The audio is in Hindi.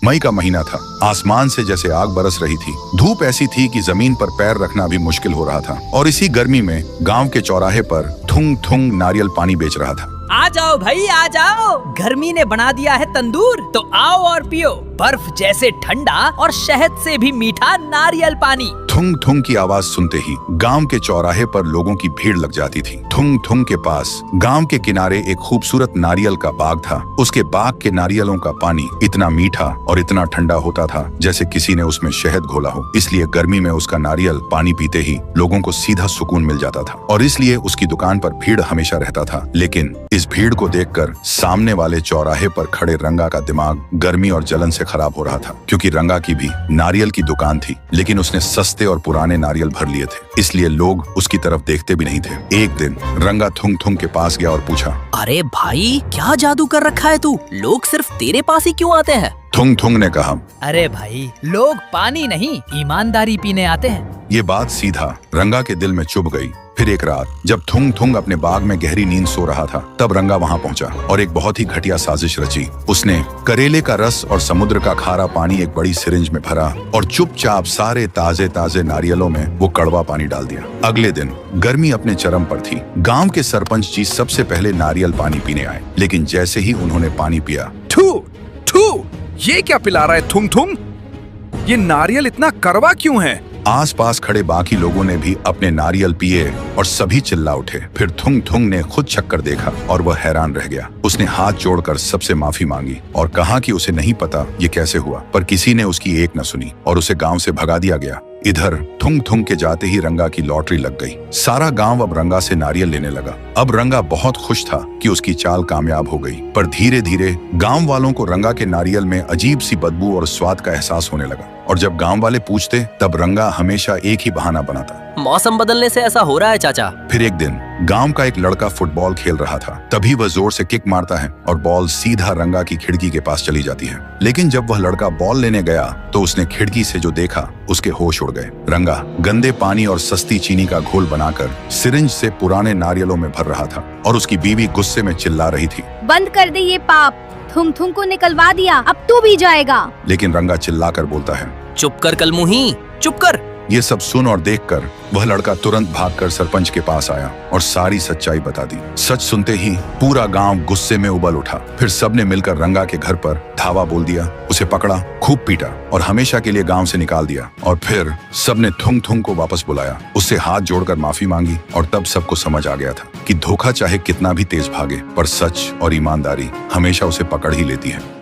मई का महीना था। आसमान से जैसे आग बरस रही थी। धूप ऐसी थी कि जमीन पर पैर रखना भी मुश्किल हो रहा था। और इसी गर्मी में गांव के चौराहे पर थुंग थुंग नारियल पानी बेच रहा था। आ जाओ भाई आ जाओ, गर्मी ने बना दिया है तंदूर, तो आओ और पियो बर्फ जैसे ठंडा और शहद से भी मीठा नारियल पानी। थुंग थुंग की आवाज सुनते ही गांव के चौराहे पर लोगों की भीड़ लग जाती थी। थुंग थुंग के पास गांव के किनारे एक खूबसूरत नारियल का बाग था। उसके बाग के नारियलों का पानी इतना मीठा और इतना ठंडा होता था जैसे किसी ने उसमें शहद घोला हो। इसलिए गर्मी में उसका नारियल पानी पीते ही लोगों को सीधा सुकून मिल जाता था और इसलिए उसकी दुकान पर भीड़ हमेशा रहता था। लेकिन इस भीड़ को देखकर सामने वाले चौराहे पर खड़े रंगा का दिमाग गर्मी और जलन से खराब हो रहा था, क्योंकि रंगा की भी नारियल की दुकान थी, लेकिन उसने सस्ते और पुराने नारियल भर लिए थे, इसलिए लोग उसकी तरफ देखते भी नहीं थे। एक दिन रंगा थुंग थुंग के पास गया और पूछा, अरे भाई क्या जादू कर रखा है तू, लोग सिर्फ तेरे पास ही क्यों आते हैं? थुंग थुंग ने कहा, अरे भाई लोग पानी नहीं ईमानदारी पीने आते हैं। ये बात सीधा रंगा के दिल में चुभ गई। फिर एक रात जब थुंग थुंग अपने बाग में गहरी नींद सो रहा था, तब रंगा वहां पहुंचा और एक बहुत ही घटिया साजिश रची। उसने करेले का रस और समुद्र का खारा पानी एक बड़ी सिरिंज में भरा और चुपचाप सारे ताजे ताजे नारियलों में वो कड़वा पानी डाल दिया। अगले दिन गर्मी अपने चरम पर थी। गांव के सरपंच जी सबसे पहले नारियल पानी पीने आए, लेकिन जैसे ही उन्होंने पानी पिया, थू थू, ये क्या पिला रहा है थुंग थुंग? ये नारियल इतना कड़वा क्यों है? आसपास खड़े बाकी लोगों ने भी अपने नारियल पिए और सभी चिल्ला उठे। फिर थुंग थुंग ने खुद चक्कर देखा और वह हैरान रह गया। उसने हाथ जोड़कर सबसे माफी मांगी और कहा कि उसे नहीं पता ये कैसे हुआ, पर किसी ने उसकी एक न सुनी और उसे गांव से भगा दिया गया। इधर थुंग थुंग के जाते ही रंगा की लॉटरी लग गई। सारा गांव अब रंगा से नारियल लेने लगा। अब रंगा बहुत खुश था कि उसकी चाल कामयाब हो गई, पर धीरे धीरे गांव वालों को रंगा के नारियल में अजीब सी बदबू और स्वाद का एहसास होने लगा। और जब गांव वाले पूछते, तब रंगा हमेशा एक ही बहाना बनाता, मौसम बदलने से ऐसा हो रहा है चाचा। फिर एक दिन गांव का एक लड़का फुटबॉल खेल रहा था। तभी वह जोर से किक मारता है और बॉल सीधा रंगा की खिड़की के पास चली जाती है। लेकिन जब वह लड़का बॉल लेने गया तो उसने खिड़की से जो देखा उसके होश उड़ गए। रंगा गंदे पानी और सस्ती चीनी का घोल बनाकर सिरिंज से पुराने नारियलों में भर रहा था और उसकी बीवी गुस्से में चिल्ला रही थी, बंद कर दे ये पाप, थुंग थुंग को निकलवा दिया, अब तू भी जाएगा। लेकिन रंगा चिल्लाकर बोलता है, चुप कर कलमुही, चुप कर। ये सब सुन और देखकर वह लड़का तुरंत भागकर सरपंच के पास आया और सारी सच्चाई बता दी। सच सुनते ही पूरा गांव गुस्से में उबल उठा। फिर सबने मिलकर रंगा के घर पर धावा बोल दिया, उसे पकड़ा, खूब पीटा और हमेशा के लिए गांव से निकाल दिया। और फिर सबने थुंग थुंग को वापस बुलाया, उससे हाथ जोड़कर माफी मांगी और तब सबको समझ आ गया था कि धोखा चाहे कितना भी तेज भागे, पर सच और ईमानदारी हमेशा उसे पकड़ ही लेती है।